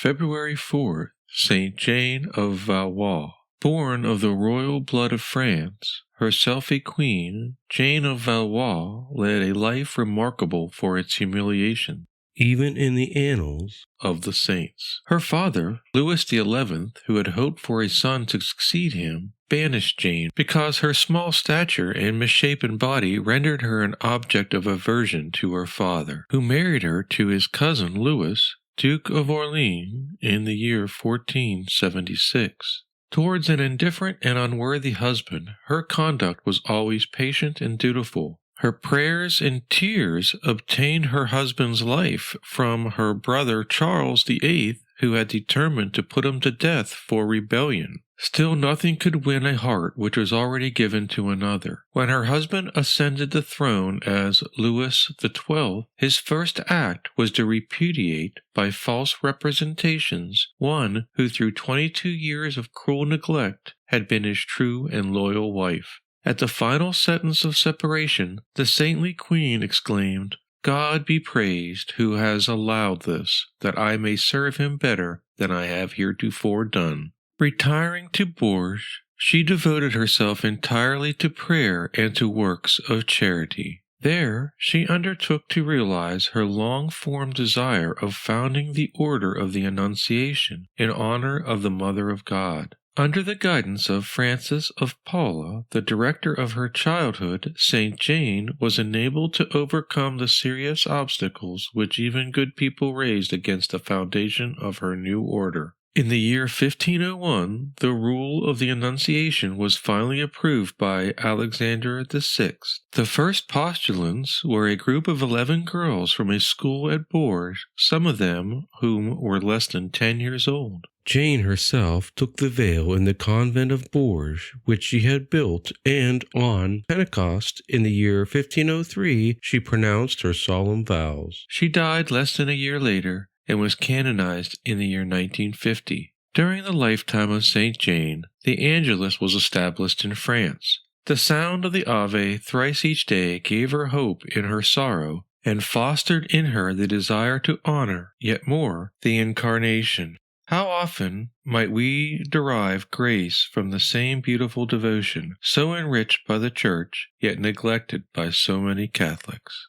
February 4th, Saint Jane of Valois. Born of the royal blood of France, herself a queen, Jane of Valois led a life remarkable for its humiliation, even in the annals of the saints. Her father, Louis XI, who had hoped for a son to succeed him, banished Jane because her small stature and misshapen body rendered her an object of aversion to her father, who married her to his cousin Louis, Duke of Orleans, in the year 1476. Towards an indifferent and unworthy husband, her conduct was always patient and dutiful. Her prayers and tears obtained her husband's life from her brother Charles VIII, who had determined to put him to death for rebellion. Still nothing could win a heart which was already given to another. When her husband ascended the throne as Louis XII, his first act was to repudiate, by false representations, one who through 22 years of cruel neglect had been his true and loyal wife. At the final sentence of separation, the saintly queen exclaimed, "God be praised, who has allowed this, that I may serve him better than I have heretofore done." Retiring to Bourges, she devoted herself entirely to prayer and to works of charity. There she undertook to realize her long-formed desire of founding the Order of the Annunciation in honor of the Mother of God. Under the guidance of Francis of Paula, the director of her childhood, Saint Jane was enabled to overcome the serious obstacles which even good people raised against the foundation of her new order. In the year 1501, the rule of the Annunciation was finally approved by Alexander VI. The first postulants were a group of 11 girls from a school at Bourges, some of them whom were less than 10 years old. Jane herself took the veil in the convent of Bourges, which she had built, and on Pentecost in the year 1503 she pronounced her solemn vows. She died less than a year later, and was canonized in the year 1950. During the lifetime of Saint Jane, the Angelus was established in France. The sound of the Ave thrice each day gave her hope in her sorrow, and fostered in her the desire to honor, yet more, the Incarnation. How often might we derive grace from the same beautiful devotion, so enriched by the Church, yet neglected by so many Catholics?